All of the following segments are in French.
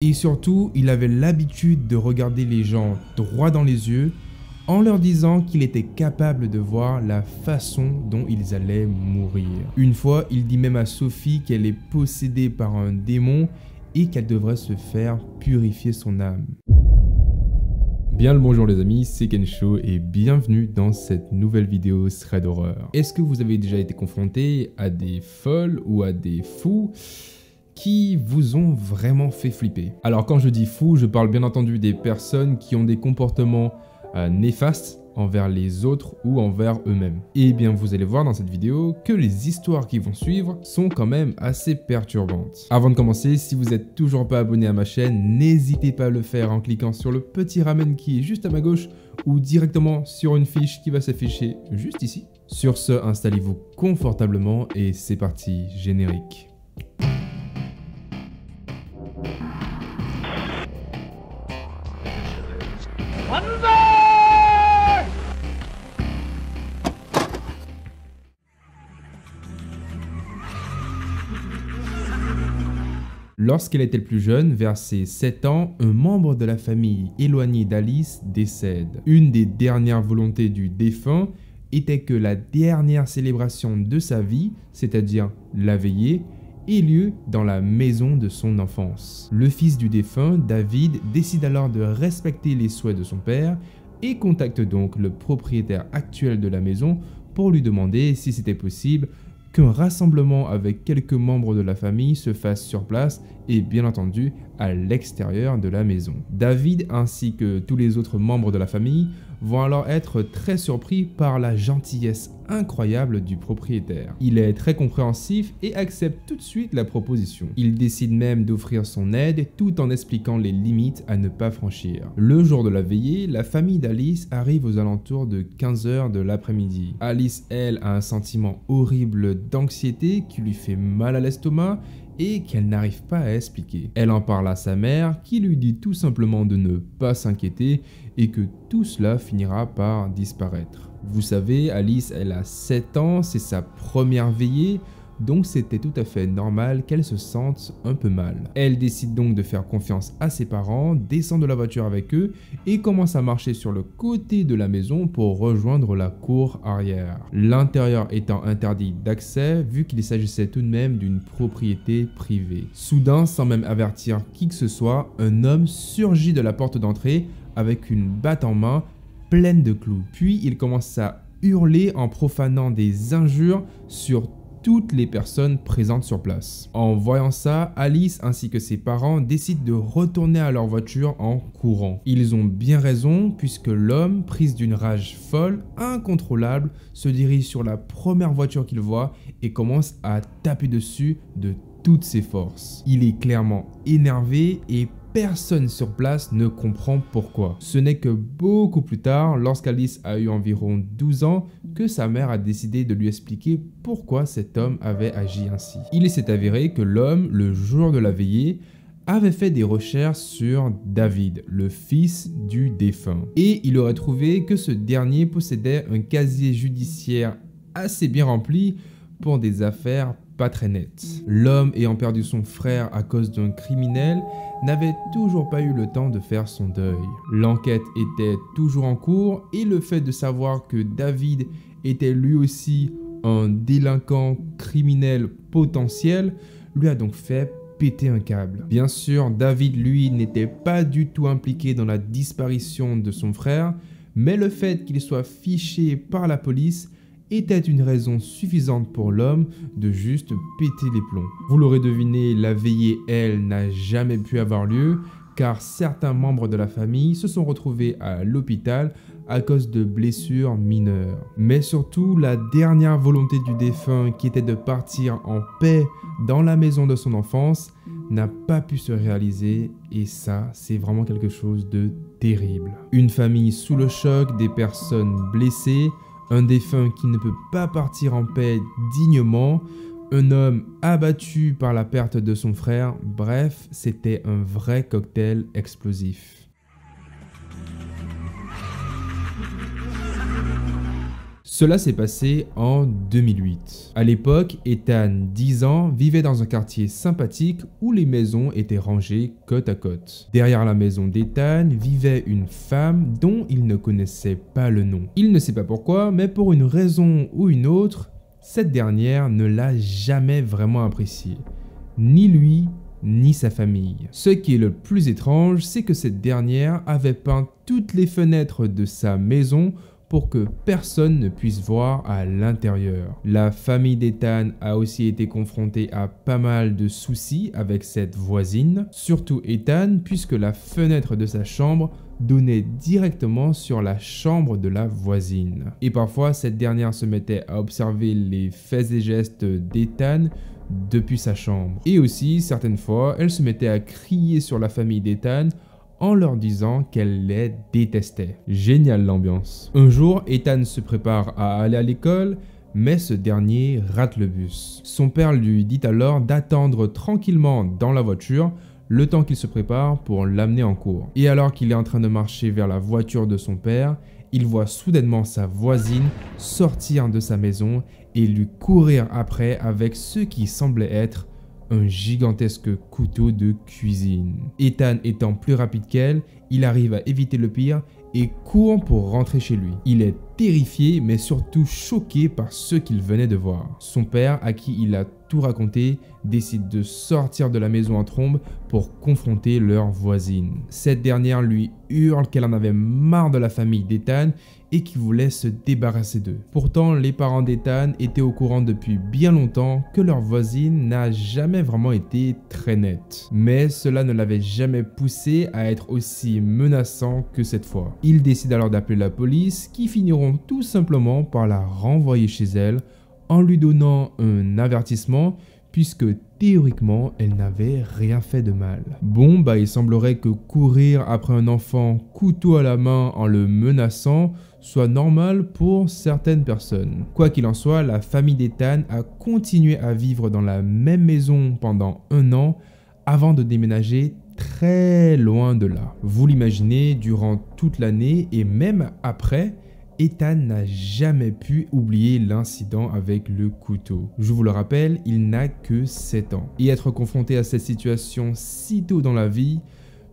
Et surtout, il avait l'habitude de regarder les gens droit dans les yeux en leur disant qu'il était capable de voir la façon dont ils allaient mourir. Une fois, il dit même à Sophie qu'elle est possédée par un démon et qu'elle devrait se faire purifier son âme. Bien le bonjour les amis, c'est Kensho et bienvenue dans cette nouvelle vidéo thread horreur. Est-ce que vous avez déjà été confronté à des folles ou à des fous qui vous ont vraiment fait flipper? Alors quand je dis fou, je parle bien entendu des personnes qui ont des comportements néfastes envers les autres ou envers eux-mêmes. Et bien vous allez voir dans cette vidéo que les histoires qui vont suivre sont quand même assez perturbantes. Avant de commencer, si vous n'êtes toujours pas abonné à ma chaîne, n'hésitez pas à le faire en cliquant sur le petit ramen qui est juste à ma gauche ou directement sur une fiche qui va s'afficher juste ici. Sur ce, installez-vous confortablement et c'est parti, générique. Lorsqu'elle était plus jeune, vers ses 7 ans, un membre de la famille éloigné d'Alice décède. Une des dernières volontés du défunt était que la dernière célébration de sa vie, c'est-à-dire la veillée, ait lieu dans la maison de son enfance. Le fils du défunt, David, décide alors de respecter les souhaits de son père et contacte donc le propriétaire actuel de la maison pour lui demander si c'était possible qu'un rassemblement avec quelques membres de la famille se fasse sur place et bien entendu à l'extérieur de la maison. David ainsi que tous les autres membres de la famille vont alors être très surpris par la gentillesse incroyable du propriétaire. Il est très compréhensif et accepte tout de suite la proposition. Il décide même d'offrir son aide tout en expliquant les limites à ne pas franchir. Le jour de la veillée, la famille d'Alice arrive aux alentours de 15 h de l'après-midi. Alice, elle, a un sentiment horrible d'anxiété qui lui fait mal à l'estomac et qu'elle n'arrive pas à expliquer. Elle en parle à sa mère qui lui dit tout simplement de ne pas s'inquiéter et que tout cela finira par disparaître. Vous savez, Alice, elle a 7 ans, c'est sa première veillée, donc c'était tout à fait normal qu'elle se sente un peu mal. Elle décide donc de faire confiance à ses parents, descend de la voiture avec eux et commence à marcher sur le côté de la maison pour rejoindre la cour arrière. L'intérieur étant interdit d'accès vu qu'il s'agissait tout de même d'une propriété privée. Soudain, sans même avertir qui que ce soit, un homme surgit de la porte d'entrée avec une batte en main pleine de clous. Puis il commence à hurler en profanant des injures sur toutes les personnes présentes sur place. En voyant ça, Alice ainsi que ses parents décident de retourner à leur voiture en courant. Ils ont bien raison puisque l'homme, pris d'une rage folle, incontrôlable, se dirige sur la première voiture qu'il voit et commence à taper dessus de toutes ses forces. Il est clairement énervé et personne sur place ne comprend pourquoi. Ce n'est que beaucoup plus tard, lorsqu'Alice a eu environ 12 ans, que sa mère a décidé de lui expliquer pourquoi cet homme avait agi ainsi. Il s'est avéré que l'homme, le jour de la veillée, avait fait des recherches sur David, le fils du défunt. Et il aurait trouvé que ce dernier possédait un casier judiciaire assez bien rempli pour des affaires pas très nettes. L'homme ayant perdu son frère à cause d'un criminel n'avait toujours pas eu le temps de faire son deuil. L'enquête était toujours en cours et le fait de savoir que David était lui aussi un délinquant criminel potentiel lui a donc fait péter un câble. Bien sûr, David lui n'était pas du tout impliqué dans la disparition de son frère, mais le fait qu'il soit fiché par la police était une raison suffisante pour l'homme de juste péter les plombs. Vous l'aurez deviné, la veillée, elle, n'a jamais pu avoir lieu car certains membres de la famille se sont retrouvés à l'hôpital à cause de blessures mineures. Mais surtout, la dernière volonté du défunt qui était de partir en paix dans la maison de son enfance n'a pas pu se réaliser et ça, c'est vraiment quelque chose de terrible. Une famille sous le choc, des personnes blessées, un défunt qui ne peut pas partir en paix dignement, un homme abattu par la perte de son frère, bref, c'était un vrai cocktail explosif. Cela s'est passé en 2008. À l'époque, Ethan, 10 ans, vivait dans un quartier sympathique où les maisons étaient rangées côte à côte. Derrière la maison d'Ethan vivait une femme dont il ne connaissait pas le nom. Il ne sait pas pourquoi, mais pour une raison ou une autre, cette dernière ne l'a jamais vraiment apprécié. Ni lui, ni sa famille. Ce qui est le plus étrange, c'est que cette dernière avait peint toutes les fenêtres de sa maison pour que personne ne puisse voir à l'intérieur. La famille d'Ethan a aussi été confrontée à pas mal de soucis avec cette voisine, surtout Ethan puisque la fenêtre de sa chambre donnait directement sur la chambre de la voisine. Et parfois, cette dernière se mettait à observer les faits et gestes d'Ethan depuis sa chambre. Et aussi, certaines fois, elle se mettait à crier sur la famille d'Ethan en leur disant qu'elle les détestait. Génial l'ambiance. Un jour, Ethan se prépare à aller à l'école, mais ce dernier rate le bus. Son père lui dit alors d'attendre tranquillement dans la voiture le temps qu'il se prépare pour l'amener en cours. Et alors qu'il est en train de marcher vers la voiture de son père, il voit soudainement sa voisine sortir de sa maison et lui courir après avec ce qui semblait être un gigantesque couteau de cuisine. Ethan étant plus rapide qu'elle, il arrive à éviter le pire et court pour rentrer chez lui. Il est terrifié mais surtout choqué par ce qu'il venait de voir. Son père, à qui il a tout raconté, décide de sortir de la maison en trombe pour confronter leur voisine. Cette dernière lui hurle qu'elle en avait marre de la famille d'Ethan et qu'il voulait se débarrasser d'eux. Pourtant, les parents d'Ethan étaient au courant depuis bien longtemps que leur voisine n'a jamais vraiment été très nette. Mais cela ne l'avait jamais poussé à être aussi menaçant que cette fois. Il décide alors d'appeler la police qui finiront tout simplement par la renvoyer chez elle en lui donnant un avertissement puisque théoriquement elle n'avait rien fait de mal. Bon il semblerait que courir après un enfant couteau à la main en le menaçant soit normal pour certaines personnes. Quoi qu'il en soit, la famille d'Ethan a continué à vivre dans la même maison pendant 1 an avant de déménager très loin de là. Vous l'imaginez, durant toute l'année et même après, Ethan n'a jamais pu oublier l'incident avec le couteau. Je vous le rappelle, il n'a que 7 ans. Et être confronté à cette situation si tôt dans la vie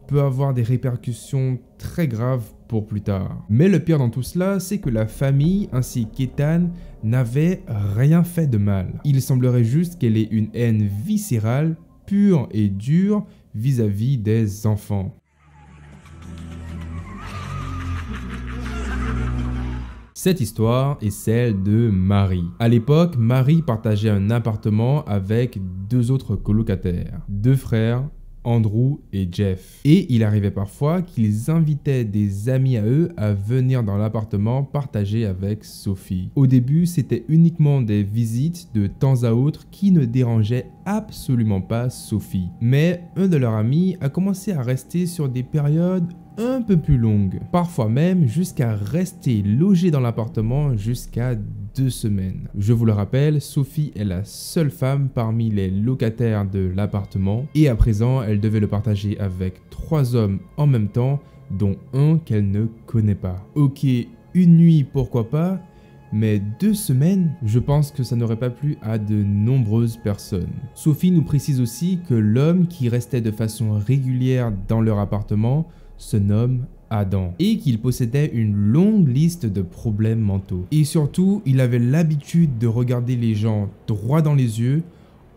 peut avoir des répercussions très graves pour plus tard. Mais le pire dans tout cela, c'est que la famille ainsi qu'Ethan n'avaient rien fait de mal. Il semblerait juste qu'elle ait une haine viscérale, pure et dure vis-à-vis des enfants. Cette histoire est celle de Marie. À l'époque, Marie partageait un appartement avec 2 autres colocataires, 2 frères, Andrew et Jeff. Et il arrivait parfois qu'ils invitaient des amis à eux à venir dans l'appartement partager avec Sophie. Au début, c'était uniquement des visites de temps à autre qui ne dérangeaient absolument pas Sophie. Mais un de leurs amis a commencé à rester sur des périodes un peu plus longue, parfois même jusqu'à rester logée dans l'appartement jusqu'à 2 semaines. Je vous le rappelle, Sophie est la seule femme parmi les locataires de l'appartement et à présent elle devait le partager avec 3 hommes en même temps, dont un qu'elle ne connaît pas. Ok, une nuit pourquoi pas, mais 2 semaines, je pense que ça n'aurait pas plu à de nombreuses personnes. Sophie nous précise aussi que l'homme qui restait de façon régulière dans leur appartement se nomme Adam et qu'il possédait une longue liste de problèmes mentaux. Et surtout, il avait l'habitude de regarder les gens droit dans les yeux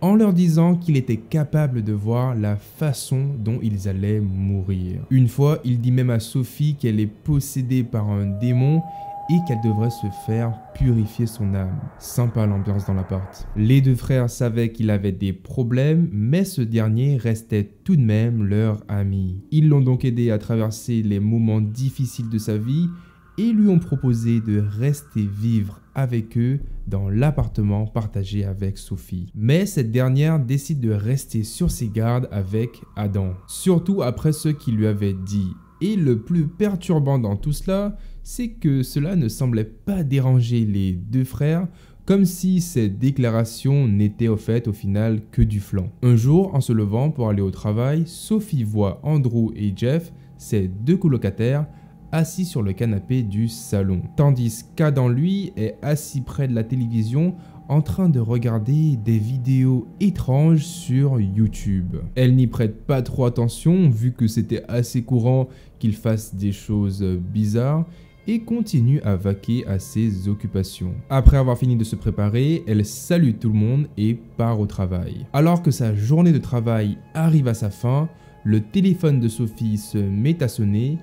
en leur disant qu'il était capable de voir la façon dont ils allaient mourir. Une fois, il dit même à Sophie qu'elle est possédée par un démon et qu'elle devrait se faire purifier son âme. Sympa l'ambiance dans l'appart. Les 2 frères savaient qu'il avait des problèmes, mais ce dernier restait tout de même leur ami. Ils l'ont donc aidé à traverser les moments difficiles de sa vie et lui ont proposé de rester vivre avec eux dans l'appartement partagé avec Sophie. Mais cette dernière décide de rester sur ses gardes avec Adam, surtout après ce qu'il lui avait dit. Et le plus perturbant dans tout cela, c'est que cela ne semblait pas déranger les 2 frères, comme si ces déclarations n'étaient au final que du flan. Un jour, en se levant pour aller au travail, Sophie voit Andrew et Jeff, ses 2 colocataires, assis sur le canapé du salon, tandis qu'Adam lui est assis près de la télévision en train de regarder des vidéos étranges sur YouTube. Elle n'y prête pas trop attention vu que c'était assez courant qu'il fasse des choses bizarres et continue à vaquer à ses occupations. Après avoir fini de se préparer, elle salue tout le monde et part au travail. Alors que sa journée de travail arrive à sa fin, le téléphone de Sophie se met à sonner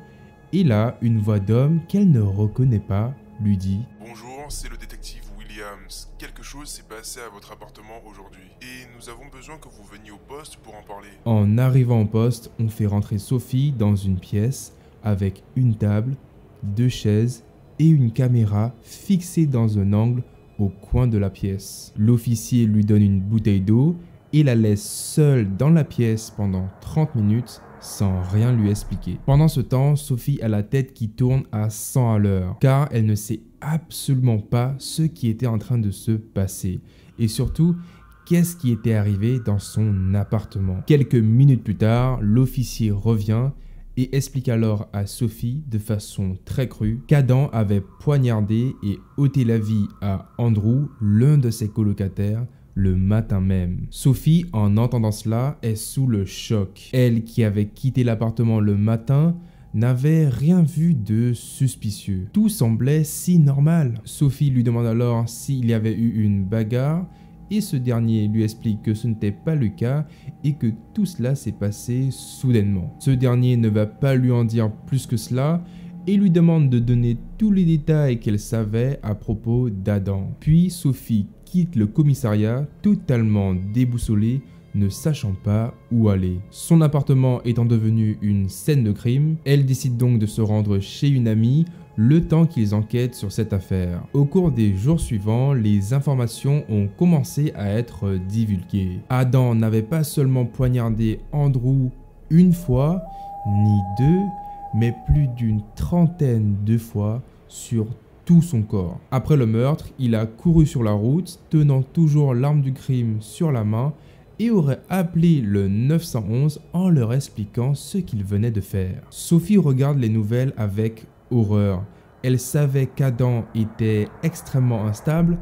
et là, une voix d'homme qu'elle ne reconnaît pas lui dit « Bonjour, c'est le détective Williams. Quelque chose s'est passé à votre appartement aujourd'hui et nous avons besoin que vous veniez au poste pour en parler. » En arrivant au poste, on fait rentrer Sophie dans une pièce avec une table, 2 chaises et une caméra fixée dans un angle au coin de la pièce. L'officier lui donne une bouteille d'eau et la laisse seule dans la pièce pendant 30 minutes sans rien lui expliquer. Pendant ce temps, Sophie a la tête qui tourne à 100 à l'heure car elle ne sait absolument pas ce qui était en train de se passer et surtout qu'est-ce qui était arrivé dans son appartement. Quelques minutes plus tard, l'officier revient et explique alors à Sophie de façon très crue qu'Adam avait poignardé et ôté la vie à Andrew, l'un de ses colocataires, le matin même. Sophie, en entendant cela, est sous le choc. Elle, qui avait quitté l'appartement le matin, n'avait rien vu de suspicieux. Tout semblait si normal. Sophie lui demande alors s'il y avait eu une bagarre et ce dernier lui explique que ce n'était pas le cas et que tout cela s'est passé soudainement. Ce dernier ne va pas lui en dire plus que cela et lui demande de donner tous les détails qu'elle savait à propos d'Adam. Puis Sophie quitte le commissariat totalement déboussolée, ne sachant pas où aller. Son appartement étant devenu une scène de crime, elle décide donc de se rendre chez une amie le temps qu'ils enquêtent sur cette affaire. Au cours des jours suivants, les informations ont commencé à être divulguées. Adam n'avait pas seulement poignardé Andrew une fois, ni 2, mais plus d'une trentaine de fois sur tout son corps. Après le meurtre, il a couru sur la route, tenant toujours l'arme du crime sur la main et aurait appelé le 911 en leur expliquant ce qu'il venait de faire. Sophie regarde les nouvelles avec horreur. Elle savait qu'Adam était extrêmement instable,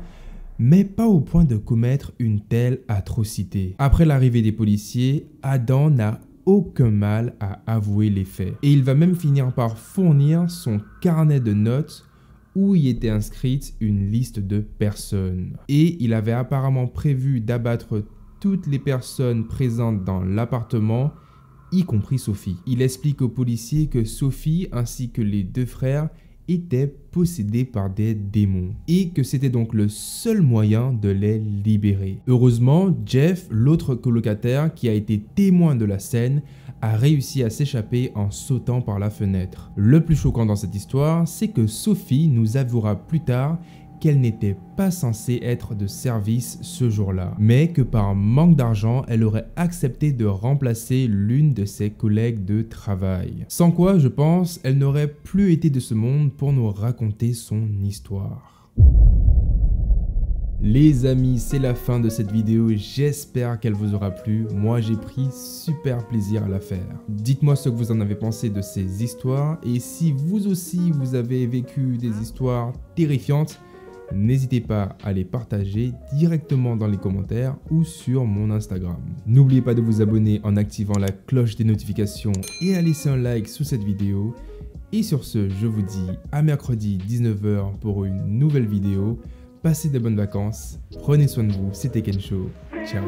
mais pas au point de commettre une telle atrocité. Après l'arrivée des policiers, Adam n'a aucun mal à avouer les faits. Et il va même finir par fournir son carnet de notes où y était inscrite une liste de personnes. Et il avait apparemment prévu d'abattre toutes les personnes présentes dans l'appartement, y compris Sophie. Il explique aux policiers que Sophie ainsi que les 2 frères étaient possédés par des démons et que c'était donc le seul moyen de les libérer. Heureusement, Jeff, l'autre colocataire qui a été témoin de la scène, a réussi à s'échapper en sautant par la fenêtre. Le plus choquant dans cette histoire, c'est que Sophie nous avouera plus tard qu'elle n'était pas censée être de service ce jour-là, mais que par manque d'argent, elle aurait accepté de remplacer l'une de ses collègues de travail. Sans quoi, je pense, elle n'aurait plus été de ce monde pour nous raconter son histoire. Les amis, c'est la fin de cette vidéo, j'espère qu'elle vous aura plu. Moi, j'ai pris super plaisir à la faire. Dites-moi ce que vous en avez pensé de ces histoires et si vous aussi vous avez vécu des histoires terrifiantes, n'hésitez pas à les partager directement dans les commentaires ou sur mon Instagram. N'oubliez pas de vous abonner en activant la cloche des notifications et à laisser un like sous cette vidéo. Et sur ce, je vous dis à mercredi 19 h pour une nouvelle vidéo. Passez de bonnes vacances, prenez soin de vous, c'était Kensho, ciao.